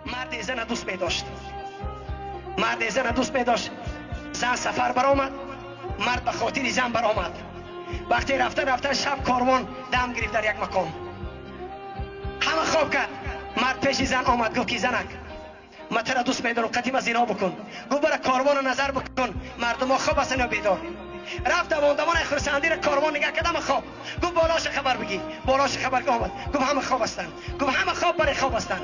مرد زن دوست می داشت، مرد زن دوست می داشت. زن سفر برآمد، مرد به خاطر زن برآمد. وقتی رفته شب کاروان دم گرفت در یک مقام، همه خواب کرد. مرد پیش زن آمد، گفت که زنک من تو را دوست می‌دارم، قدیم از زنا بکن. گفت برای کاروان نظر بکن مردم خواب هستن یا بیدار. رفت دوان خرسندی را کاروان نگاه کرد، همه خواب. گفت بالاش خبر بگی. بالاش خبر آمد، گفت همه خواب هستن. گفت همه خواب برای خواب هستن.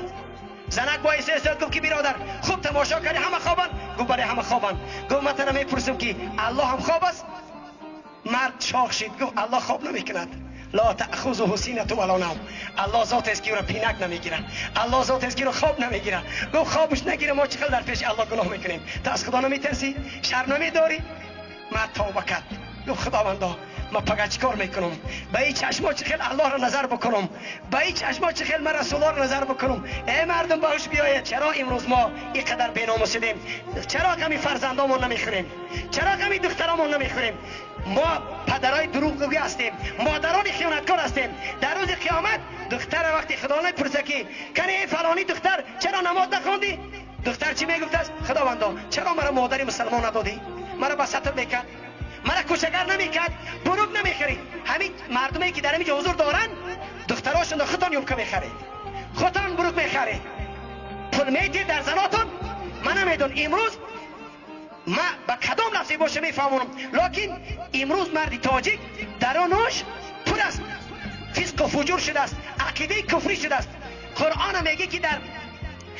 زنک با ایستاد گفت که برادر خوب تماشا کردی همه خوابن؟ گفت برای همه خوابن. گفت من تنها میپرسم که الله هم خواب است؟ مرد شاخ شد، گفت الله خواب نمیکند. لا تأخذه سینة ولا نوم. الله ذات است که او را پینک نمیگیره، الله ذات است که او را خواب نمیگیره. گفت خوابش نگیره، ما چقدر در پیش الله گناه میکنیم. تو از خدا نمیترسی؟ شرم نمیداری؟ مرد توبه کرد، گفت خداوندا من فقط چیکار میکنم؟ به این چشما چه خیل الله را نظر بکنم، به این چشما چه خیل من رسول الله را نظر بکنم. ای مردم باش بیاید، چرا امروز ما اینقدر بیناموسیدیم؟ چرا کمی فرزندامون نمیخوریم؟ چرا کمی دخترامون نمیخوریم؟ ما پدرای دروغگوی هستیم، مادران خیانتکار هستیم. در روز قیامت دختر وقتی خدا نپرسه که کنی فلانی دختر چرا نماز نخوندی؟ دختر چی میگفت است؟ خداوندا چرا مرا مادری مسلمان ندادی؟ مرا به سطر میکرد، مرا کوچگر نمیکرد، بروک نمیخری. همین مردمی که در اینجا حضور دارن دختراشون خودتان یومکه میخرید، خودتان بروک میخرید، پول میدید در زناتون. من نمیدون امروز ما با کدام لفظی باشه میفهمونم، لکن امروز مرد تاجیک درونش پر است فسق و فجور شده است، عقیده کفری شده است. قرآن میگه که در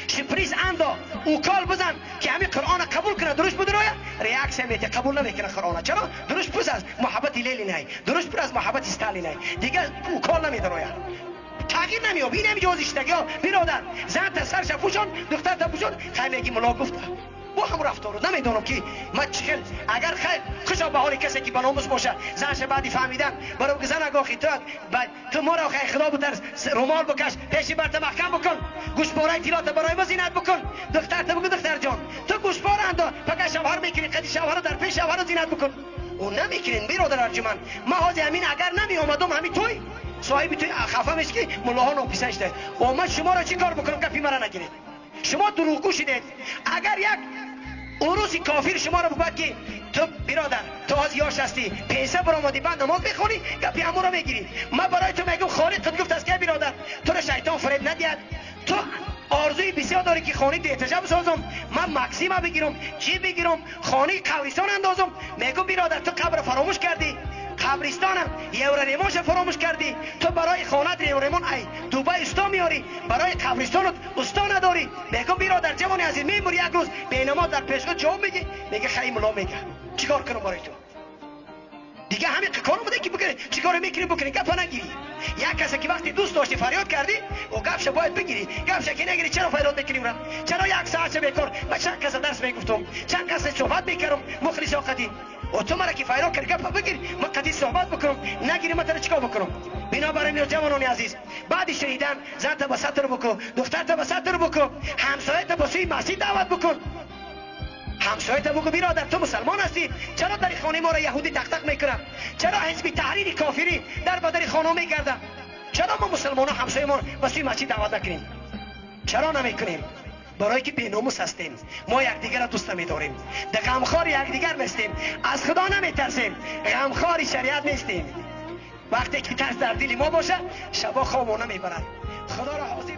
شپریز اندا اوکال بزن که همین قرآن قبول کنه، درست بود رویا ریاکس میده، قبول نمیکنه قرآن. چرا؟ درست پر از محبت لیلی نه، درست پر از محبت استالی نه، دیگه اوکال نمیده رویا. تغییر نمیاد. این همین جوزشتگی ها برادر، زن تا سرش پوشون، دختر تا پوشون، خیلی میگی ملا گفته با هم رفتار. نمیدونم که من چخیل اگر خیلی خوشا به حال کسی که بناموس باشه زنش بعدی فهمیدن برای زن اگه خیتات تو ما را خیلی خدا بتر رومال بکش، پیشی برت محکم بکن، گوشپاره تیلات برای ما زینت بکن. دختر تا بگو دختر جان تو گوشپاره اندا پکش شوهر میکنی، قدی شوهر در پیش شوهر زینت بکن. اون نمیکنین برادر ارجمند. ما حاضر همین اگر نمی اومدم همین توی صاحبی توی خفه میشه که ملاها ناپیسش ده. اومد شما را چی کار بکنم گپی مرا نگیرید. شما دروغگو شدید. اگر یک اوروسی کافر شما را بگوید که تو برادر تو از یاش هستی، پیسه برآمدی بعد نماز میخونی، گپی همون را میگیری. من برای تو میگم خالق گفت است که برادر تو را شیطان فریب ندید. تو آرزوی بسیار داری که خانه دیتجا بسازم، من مکسیمه بگیرم، چی بگیرم، خانه قبرستان اندازم. میگم برادر تو قبر فراموش کردی، قبرستانم یورریمونش فراموش کردی. تو برای خانت یوریمون ای دوبای استا میاری، برای قبرستانت استا نداری. میگم برادر جوانی عزیز میموری یک روز بینما در پیشگاه جواب میگی، میگه خیلی ملا میگه چیکار کنم برای تو؟ دیگه همین کارو بوده که بکنی، چیکار میکنی بکنی، گپ نگیری. یک کسی که وقتی دوست داشتی فریاد کردی و گپش باید بگیری، گپش که نگیری چرا فریاد میکنی اونم؟ چرا یک ساعت بیکار؟ من چند کس درس میگفتم، چند کس صحبت میکردم مخلص قدی و تو مرا که فریاد کردی گپ بگیری، من قدی صحبت بکنم، نگیری من تو چیکار بکنم؟ بنابراین جوانان عزیز بعد شنیدن زن تا به سطر بکن، دختر تا به سطر بکن، همسایه تا به سوی مسجد دعوت بکن. همسایه تا بگو برادر تو مسلمان هستی، چرا در خانه ما را یهودی تق میکنن؟ چرا حزب تحریر کافری در بدر خانه میگردن؟ چرا ما مسلمان ها همسایه ما به سوی مسجد دعوت نکنیم؟ چرا نمیکنیم؟ برای که بیناموس هستیم، ما یکدیگر را دوست نمیداریم، در غمخوار یکدیگر نیستیم، از خدا نمیترسیم، غمخوار شریعت نیستیم. وقتی که ترس در دل ما باشه شبا خواب نمیبرد. خدا را حاضر